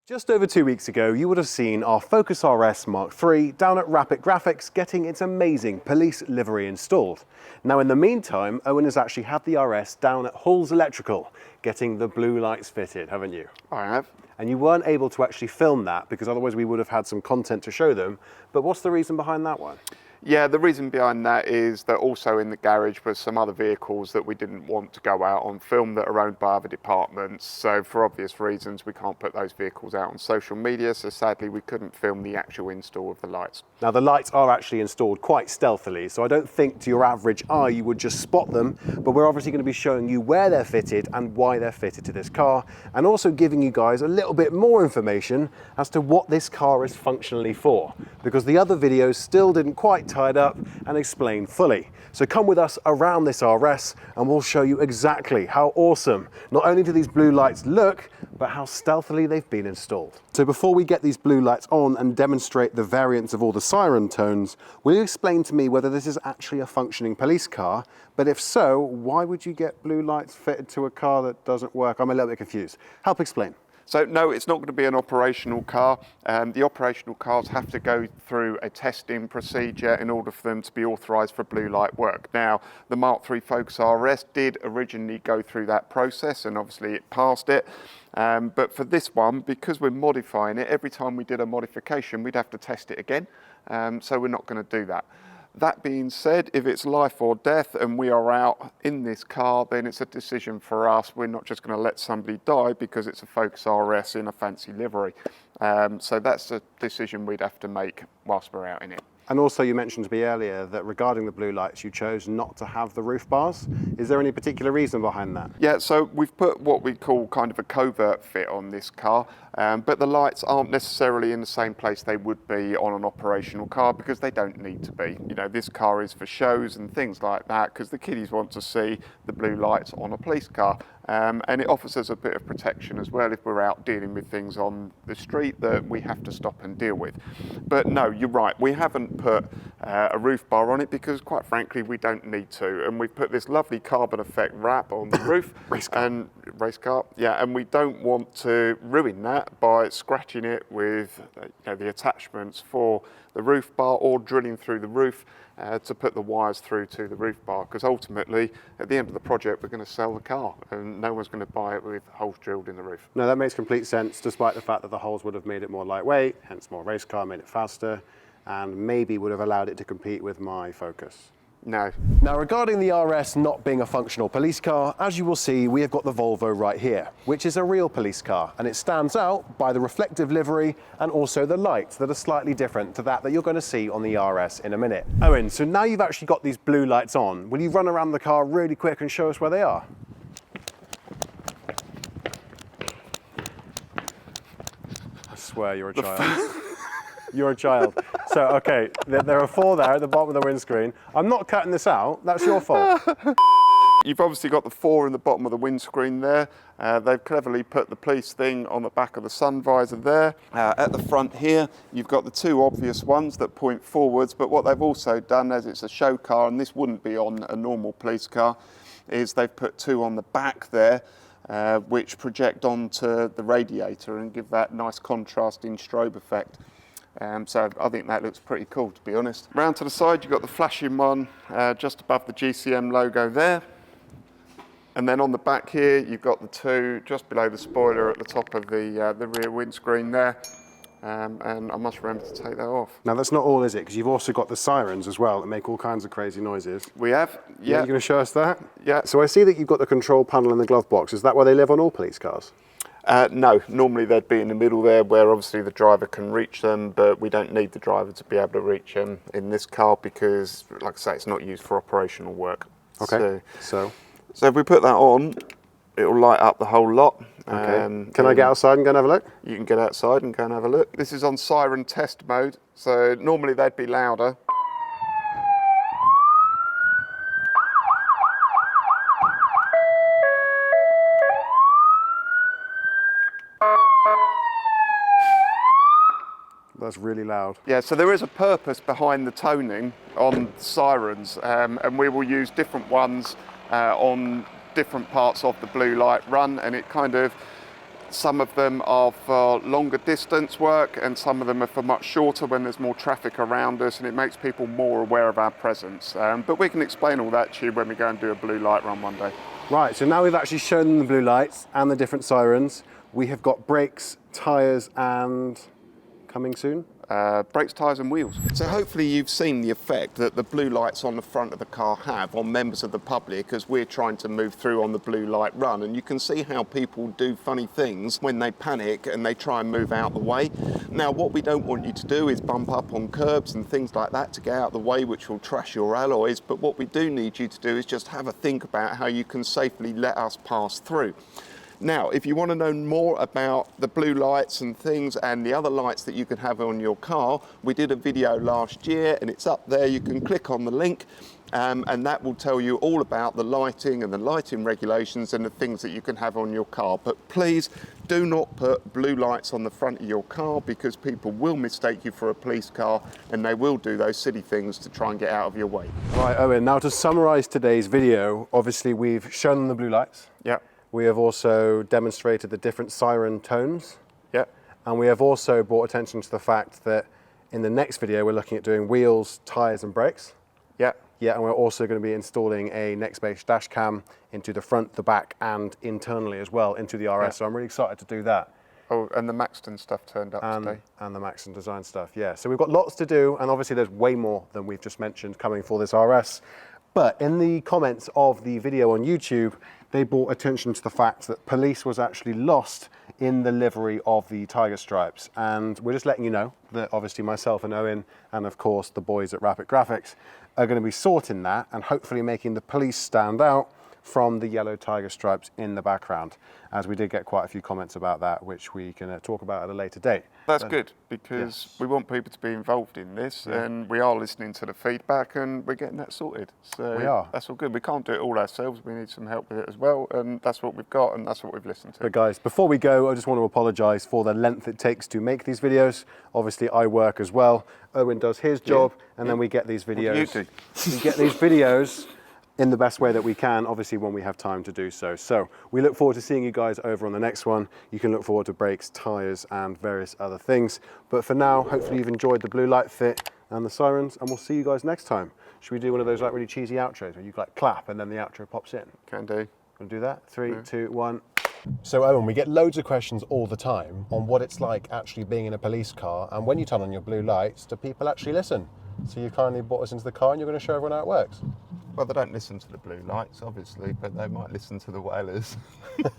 Just over 2 weeks ago, you would have seen our Focus RS Mark III down at Rapid Graphics getting its amazing police livery installed. Now in the meantime, Owen has actually had the RS down at Hull's Electrical getting the blue lights fitted, haven't you? I have. And you weren't able to actually film that because otherwise we would have had some content to show them. But what's the reason behind that one? Yeah, the reason behind that is that also in the garage were some other vehicles that we didn't want to go out on film that are owned by other departments. So for obvious reasons, we can't put those vehicles out on social media. So sadly, we couldn't film the actual install of the lights. Now the lights are actually installed quite stealthily, so I don't think to your average eye you would just spot them, but we're obviously going to be showing you where they're fitted and why they're fitted to this car, and also giving you guys a little bit more information as to what this car is functionally for, because the other videos still didn't quite tie it up and explain fully. So come with us around this RS and we'll show you exactly how awesome not only do these blue lights look, but how stealthily they've been installed. So before we get these blue lights on and demonstrate the variants of all the siren tones, will you explain to me whether this is actually a functioning police car? But if so, why would you get blue lights fitted to a car that doesn't work? I'm a little bit confused. Help explain. So no, it's not going to be an operational car. The operational cars have to go through a testing procedure in order for them to be authorised for blue light work. Now, the Mark III Focus RS did originally go through that process and obviously it passed it. But for this one, because we're modifying it, every time we did a modification, we'd have to test it again. So we're not going to do that. That being said, if it's life or death and we are out in this car, then it's a decision for us. We're not just going to let somebody die because it's a Focus RS in a fancy livery. So that's a decision we'd have to make whilst we're out in it. And also you mentioned to me earlier that regarding the blue lights, you chose not to have the roof bars. Is there any particular reason behind that? Yeah, so we've put what we call kind of a covert fit on this car, but the lights aren't necessarily in the same place they would be on an operational car because they don't need to be. You know, this car is for shows and things like that because the kiddies want to see the blue lights on a police car. And it offers us a bit of protection as well if we're out dealing with things on the street that we have to stop and deal with. But no, you're right, we haven't put a roof bar on it because quite frankly we don't need to, and we've put this lovely carbon effect wrap on the roof race car, yeah, and we don't want to ruin that by scratching it with the attachments for the roof bar or drilling through the roof to put the wires through to the roof bar, because ultimately at the end of the project we're going to sell the car and no one's going to buy it with holes drilled in the roof. No, that makes complete sense, despite the fact that the holes would have made it more lightweight, hence more race car, made it faster, and maybe would have allowed it to compete with my Focus. No. Now regarding the RS not being a functional police car, as you will see, we have got the Volvo right here, which is a real police car, and it stands out by the reflective livery and also the lights that are slightly different to that you're going to see on the RS in a minute. Owen, so now you've actually got these blue lights on, will you run around the car really quick and show us where they are? I swear you're a child. You're a child. So, okay, there are 4 there at the bottom of the windscreen. I'm not cutting this out, that's your fault. You've obviously got the 4 in the bottom of the windscreen there. They've cleverly put the police thing on the back of the sun visor there. At the front here, you've got the 2 obvious ones that point forwards, but what they've also done, as it's a show car, and this wouldn't be on a normal police car, is they've put 2 on the back there, which project onto the radiator and give that nice contrasting strobe effect. So I think that looks pretty cool, to be honest. Round to the side, you've got the flashing one just above the GCM logo there. And then on the back here, you've got the 2 just below the spoiler at the top of the rear windscreen there. And I must remember to take that off. Now that's not all, is it? Because you've also got the sirens as well that make all kinds of crazy noises. We have, yeah. You're going to show us that? Yeah. So I see that you've got the control panel in the glove box. Is that where they live on all police cars? No, normally they'd be in the middle there where obviously the driver can reach them, but we don't need the driver to be able to reach them in this car because, like I say, it's not used for operational work. Okay, so if we put that on, it'll light up the whole lot. Okay. Can I get outside and go and have a look? You can get outside and go and have a look. This is on Siren Test mode, so normally they'd be louder. That's really loud. Yeah, so there is a purpose behind the toning on sirens, and we will use different ones on different parts of the blue light run, and it kind of Some of them are for longer distance work and some of them are for much shorter when there's more traffic around us, and it makes people more aware of our presence. But we can explain all that to you when we go and do a blue light run one day. Right, so now we've actually shown them the blue lights and the different sirens. We have got brakes, tyres and coming soon? Brakes, tyres and wheels. So hopefully you've seen the effect that the blue lights on the front of the car have on members of the public as we're trying to move through on the blue light run, and you can see how people do funny things when they panic and they try and move out the way. Now what we don't want you to do is bump up on curbs and things like that to get out of the way, which will trash your alloys, but what we do need you to do is just have a think about how you can safely let us pass through. Now, if you want to know more about the blue lights and things and the other lights that you can have on your car, we did a video last year and it's up there. You can click on the link and that will tell you all about the lighting and the lighting regulations and the things that you can have on your car. But please do not put blue lights on the front of your car because people will mistake you for a police car and they will do those silly things to try and get out of your way. Right, Owen, now to summarise today's video, obviously we've shown them the blue lights. Yeah. We have also demonstrated the different siren tones. Yeah. And we have also brought attention to the fact that in the next video, we're looking at doing wheels, tyres and brakes. Yeah. Yeah, and we're also going to be installing a next-based dash cam into the front, the back and internally as well into the RS. Yeah. So I'm really excited to do that. Oh, and the Maxton stuff turned up today. And the Maxton design stuff, yeah. So we've got lots to do, and obviously there's way more than we've just mentioned coming for this RS. But in the comments of the video on YouTube, they brought attention to the fact that police was actually lost in the livery of the tiger stripes. And we're just letting you know that obviously myself and Owen, and of course the boys at Rapid Graphics, are going to be sorting that and hopefully making the police stand out from the yellow tiger stripes in the background, as we did get quite a few comments about that, which we can talk about at a later date. That's good, because we want people to be involved in this, and we are listening to the feedback and we're getting that sorted. So we are. That's all good. We can't do it all ourselves. We need some help with it as well, and that's what we've got and that's what we've listened to. But guys, before we go, I just want to apologise for the length it takes to make these videos. Obviously, I work as well. Owen does his job, and then we get these videos. What do you do? We get these videos in the best way that we can, obviously when we have time to do so. So we look forward to seeing you guys over on the next one. You can look forward to brakes, tyres and various other things. But for now, hopefully you've enjoyed the blue light fit and the sirens, and we'll see you guys next time. Should we do one of those like really cheesy outros where you like clap and then the outro pops in? Can do. Want to do that? 3, 2, 1. So Owen, we get loads of questions all the time on what it's like actually being in a police car, and when you turn on your blue lights, do people actually listen? So you kindly brought us into the car and you're going to show everyone how it works. Well, they don't listen to the blue lights, obviously, but they might listen to the wailers.